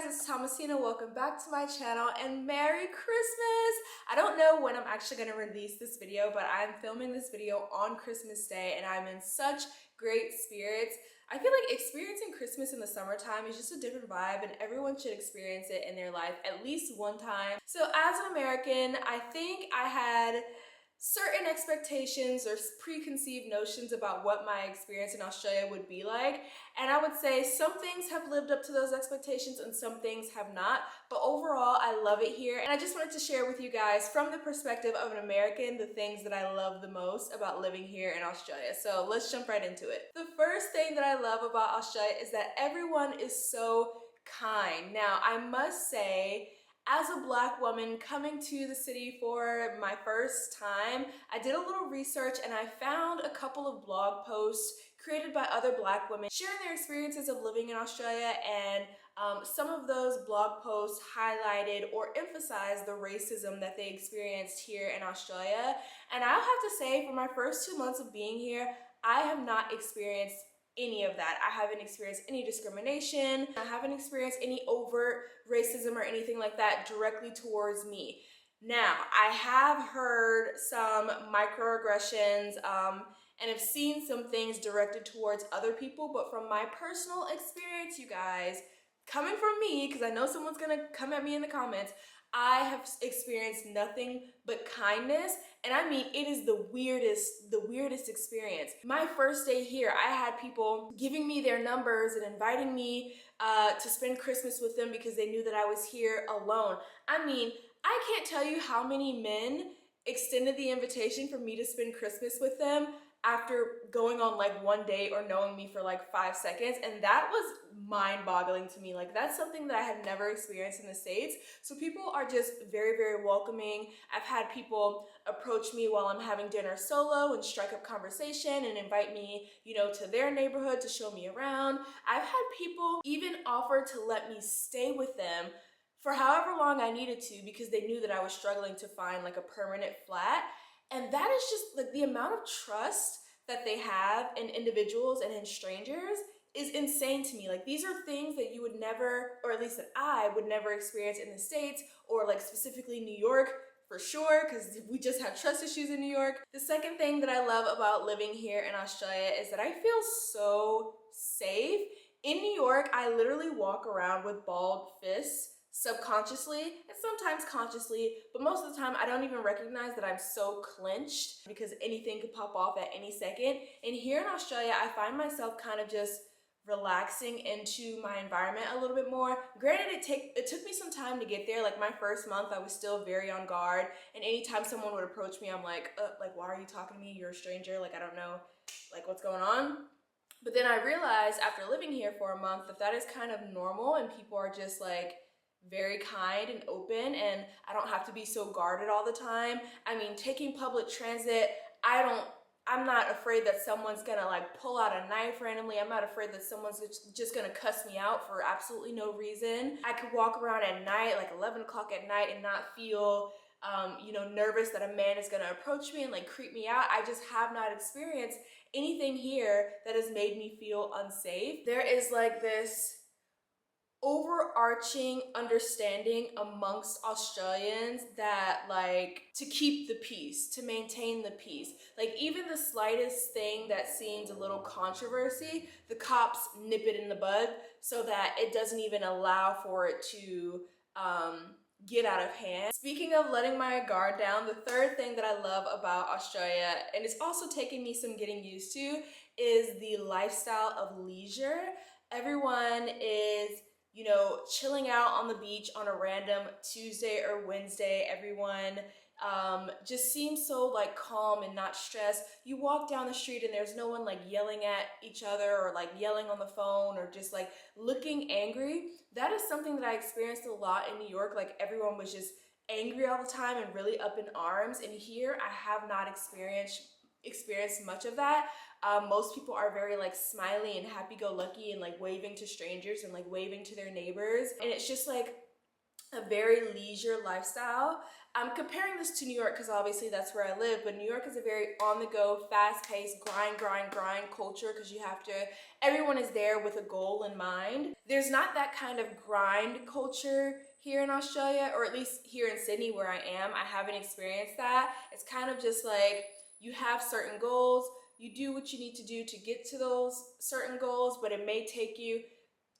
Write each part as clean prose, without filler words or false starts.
guys, it's Thomasina. Welcome back to my channel and Merry Christmas! I don't know when I'm actually going to release this video, but I'm filming this video on Christmas Day and I'm in such great spirits. I feel like experiencing Christmas in the summertime is just a different vibe and everyone should experience it in their life at least one time. So as an American, I think I had certain expectations or preconceived notions about what my experience in Australia would be like, and I would say some things have lived up to those expectations and some things have not, but overall I love it here. And I just wanted to share with you guys from the perspective of an American the things that I love the most about living here in Australia. So let's jump right into it. The first thing that I love about Australia is that everyone is so kind. Now I must say, as a Black woman coming to the city for my first time, I did a little research and I found a couple of blog posts created by other Black women sharing their experiences of living in Australia, and some of those blog posts highlighted or emphasized the racism that they experienced here in Australia. And I'll have to say, for my first 2 months of being here, I have not experienced any of that. I haven't experienced any discrimination. I haven't experienced any overt racism or anything like that directly towards me. Now, I have heard some microaggressions and have seen some things directed towards other people, but from my personal experience, you guys, coming from me, because I know someone's gonna come at me in the comments, I have experienced nothing but kindness, and I mean, it is the weirdest experience. My first day here, I had people giving me their numbers and inviting me to spend Christmas with them because they knew that I was here alone. I mean, I can't tell you how many men extended the invitation for me to spend Christmas with them after going on like one date or knowing me for like 5 seconds, and that was mind-boggling to me. Like, that's something that I had never experienced in the States. So people are just very, very welcoming. I've had people approach me while I'm having dinner solo and strike up conversation and invite me, you know, to their neighborhood to show me around. I've had people even offer to let me stay with them for however long I needed to because they knew that I was struggling to find like a permanent flat. And that is just like the amount of trust that they have in individuals and in strangers is insane to me. Like, these are things that you would never, or at least that I would never experience in the States, or like specifically New York for sure, because we just have trust issues in New York. The second thing that I love about living here in Australia is that I feel so safe. In New York, I literally walk around with balled fists subconsciously and sometimes consciously, but most of the time I don't even recognize that I'm so clenched because anything could pop off at any second. And here in Australia, I find myself kind of just relaxing into my environment a little bit more. Granted, it took me some time to get there. Like, my first month, I was still very on guard, and anytime someone would approach me, I'm like, why are you talking to me? You're a stranger. Like, I don't know, like, what's going on? But then I realized after living here for a month that is kind of normal, and people are just like very kind and open, and I don't have to be so guarded all the time. I mean, taking public transit, I'm not afraid that someone's gonna like pull out a knife randomly. I'm not afraid that someone's just gonna cuss me out for absolutely no reason. I could walk around at night, like 11 o'clock at night, and not feel you know, nervous that a man is gonna approach me and like creep me out. I just have not experienced anything here that has made me feel unsafe. There is like this overarching understanding amongst Australians that, like, to keep the peace, to maintain the peace. Like, even the slightest thing that seems a little controversy, the cops nip it in the bud so that it doesn't even allow for it to get out of hand. Speaking of letting my guard down, the third thing that I love about Australia, and it's also taking me some getting used to, is the lifestyle of leisure. Everyone is, you know, chilling out on the beach on a random Tuesday or Wednesday. Everyone just seems so like calm and not stressed. You walk down the street and there's no one like yelling at each other or like yelling on the phone or just like looking angry. That is something that I experienced a lot in New York. Like, everyone was just angry all the time and really up in arms. And here I have not experienced much of that. Most people are very like smiley and happy-go-lucky and like waving to strangers and like waving to their neighbors, and it's just like a very leisure lifestyle. I'm comparing this to New York because obviously that's where I live, but New York is a very on-the-go, fast-paced, grind culture because you have to, everyone is there with a goal in mind. There's not that kind of grind culture here in Australia, or at least here in Sydney where I am. I haven't experienced that. It's kind of just like you have certain goals, you do what you need to do to get to those certain goals, but it may take you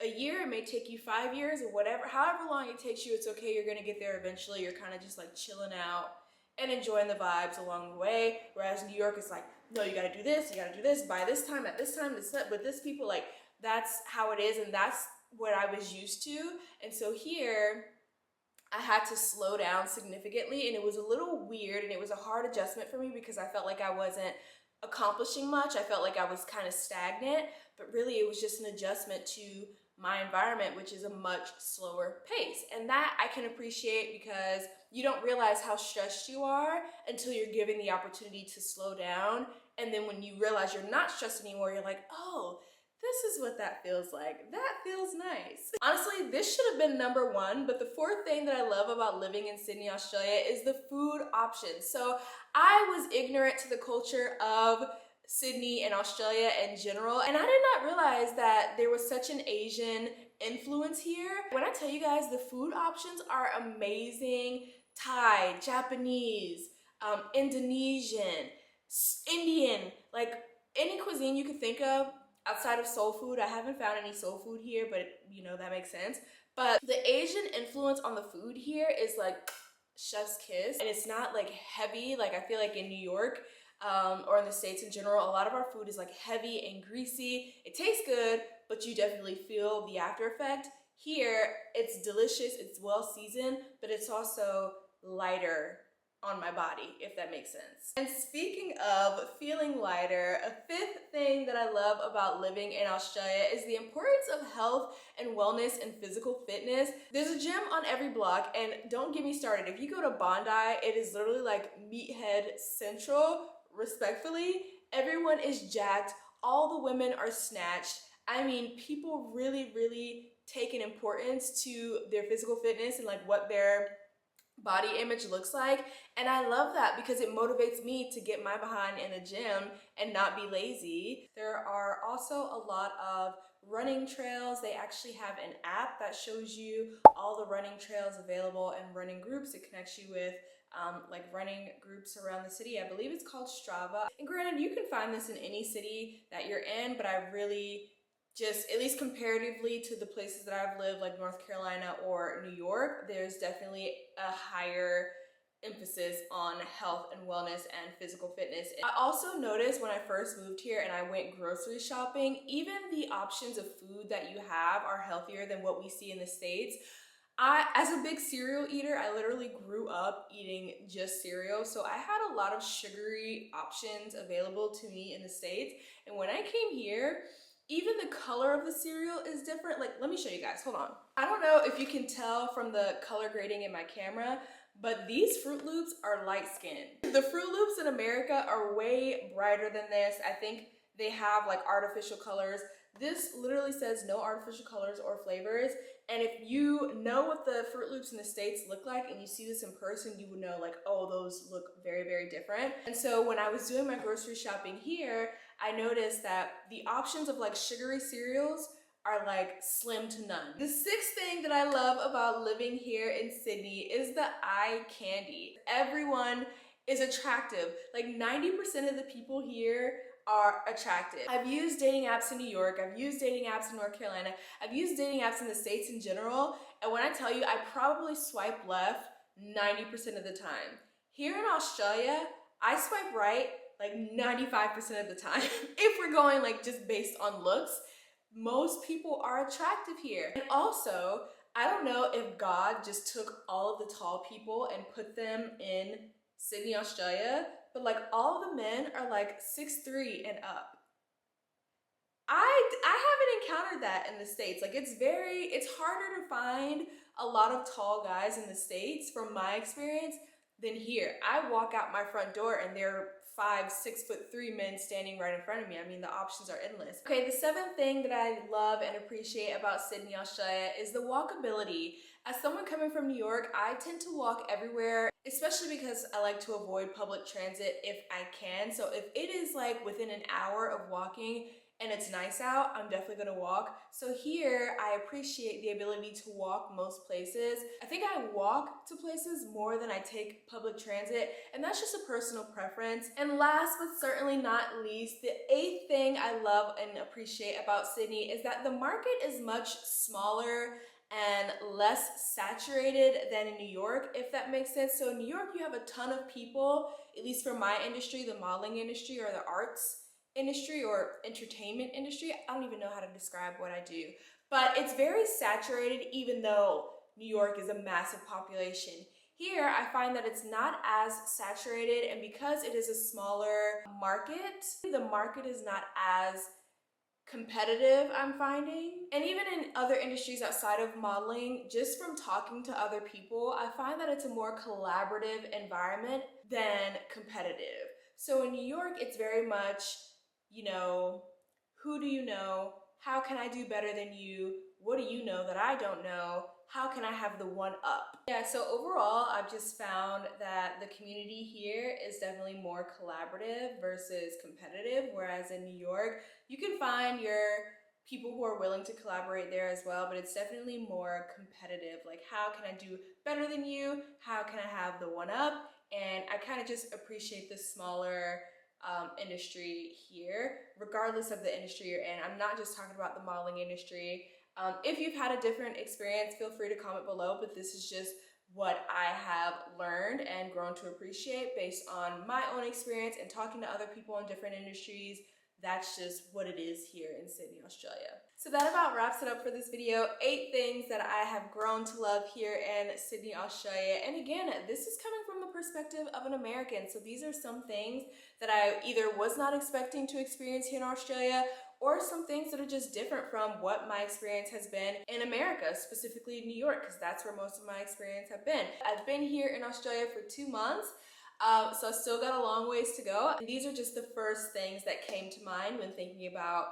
a year, it may take you 5 years, or whatever, however long it takes you, it's okay, you're gonna get there eventually. You're kind of just like chilling out and enjoying the vibes along the way. Whereas New York is like, no, you gotta do this, by this time, at this time, with this people, like that's how it is, and that's what I was used to. And so here, I had to slow down significantly, and it was a little weird, and it was a hard adjustment for me because I felt like I wasn't accomplishing much. I felt like I was kind of stagnant, but really it was just an adjustment to my environment, which is a much slower pace. And that I can appreciate because you don't realize how stressed you are until you're given the opportunity to slow down. And then when you realize you're not stressed anymore, you're like, oh, this is what that feels like. That feels nice. Honestly, this should have been number one, but the fourth thing that I love about living in Sydney, Australia is the food options. So I was ignorant to the culture of Sydney and Australia in general, and I did not realize that there was such an Asian influence here. When I tell you guys, the food options are amazing. Thai, Japanese, Indonesian, Indian, like any cuisine you could think of outside of soul food. I haven't found any soul food here, but you know, that makes sense. But the Asian influence on the food here is like chef's kiss, and it's not like heavy. Like I feel like in New York, or in the States in general, a lot of our food is like heavy and greasy. It tastes good, but you definitely feel the after effect. Here, it's delicious, it's well seasoned, but it's also lighter on my body, if that makes sense. And speaking of feeling lighter, a fifth thing that I love about living in Australia is the importance of health and wellness and physical fitness. There's a gym on every block, and don't get me started. If you go to Bondi, it is literally like Meathead Central. Respectfully, everyone is jacked. All the women are snatched. I mean, people really take an importance to their physical fitness and like what their body image looks like. And I love that because it motivates me to get my behind in the gym and not be lazy. There are also a lot of running trails. They actually have an app that shows you all the running trails available and running groups. It connects you with like running groups around the city. I believe it's called Strava. And granted, you can find this in any city that you're in, but I really just, at least comparatively to the places that I've lived, like North Carolina or New York, there's definitely a higher emphasis on health and wellness and physical fitness. I also noticed when I first moved here and I went grocery shopping, even the options of food that you have are healthier than what we see in the States. As a big cereal eater, I literally grew up eating just cereal, so I had a lot of sugary options available to me in the States. And when I came here, even the color of the cereal is different. Like, let me show you guys, hold on. I don't know if you can tell from the color grading in my camera, but these Fruit Loops are light skinned. The Fruit Loops in America are way brighter than this. I think they have like artificial colors. This literally says no artificial colors or flavors. And if you know what the Fruit Loops in the States look like and you see this in person, you would know like, oh, those look very different. And so when I was doing my grocery shopping here, I noticed that the options of like sugary cereals are like slim to none. The sixth thing that I love about living here in Sydney is the eye candy. Everyone is attractive. Like 90% of the people here are attractive. I've used dating apps in New York, I've used dating apps in North Carolina, I've used dating apps in the States in general, and when I tell you, I probably swipe left 90% of the time. Here in Australia, I swipe right like 95% of the time. If we're going like just based on looks, most people are attractive here. And also, I don't know if God just took all of the tall people and put them in Sydney, Australia, but like all the men are like 6'3" and up. I haven't encountered that in the States. Like it's harder to find a lot of tall guys in the States from my experience than here. I walk out my front door and there are 5'6'3" men standing right in front of me. I mean, the options are endless. Okay, the seventh thing that I love and appreciate about Sydney, Australia is the walkability. As someone coming from New York, I tend to walk everywhere, especially because I like to avoid public transit if I can. So if it is like within an hour of walking and it's nice out, I'm definitely gonna walk. So here, I appreciate the ability to walk most places. I think I walk to places more than I take public transit, and that's just a personal preference. And last but certainly not least, the eighth thing I love and appreciate about Sydney is that the market is much smaller and less saturated than in New York, if that makes sense. So in New York, you have a ton of people, at least for my industry, the modeling industry or the arts industry or entertainment industry. I don't even know how to describe what I do, but it's very saturated even though New York is a massive population. Here, I find that it's not as saturated, and because it is a smaller market, the market is not as competitive, I'm finding. And even in other industries outside of modeling, just from talking to other people, I find that it's a more collaborative environment than competitive. So in New York, it's very much, you know, who do you know? How can I do better than you? What do you know that I don't know? How can I have the one up? Yeah, so overall, I've just found that the community here is definitely more collaborative versus competitive, whereas in New York, you can find your people who are willing to collaborate there as well, but it's definitely more competitive. Like, how can I do better than you? How can I have the one up? And I kind of just appreciate the smaller industry here, regardless of the industry you're in. I'm not just talking about the modeling industry. If you've had a different experience, feel free to comment below, but this is just what I have learned and grown to appreciate based on my own experience and talking to other people in different industries. That's just what it is here in Sydney, Australia. So that about wraps it up for this video. 8 things that I have grown to love here in Sydney, Australia. And again, this is coming from the perspective of an American. So these are some things that I either was not expecting to experience here in Australia, or some things that are just different from what my experience has been in America, specifically New York, because that's where most of my experience have been. I've been here in Australia for 2 months. So I still got a long ways to go. And these are just the first things that came to mind when thinking about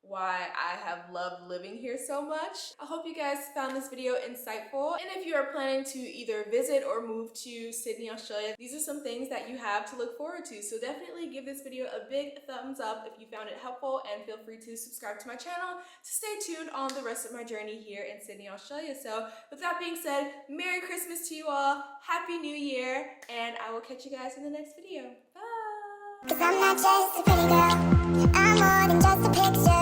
why I have loved living here so much. I hope you guys found this video insightful. And if you are planning to either visit or move to Sydney, Australia, these are some things that you have to look forward to. So definitely give this video a big thumbs up if you found it helpful, and feel free to subscribe to my channel to stay tuned on the rest of my journey here in Sydney, Australia. So with that being said, Merry Christmas to you all, Happy New Year, and I will catch you guys in the next video. Bye! 'Cause I'm not just a pretty girl, I'm more than just a picture.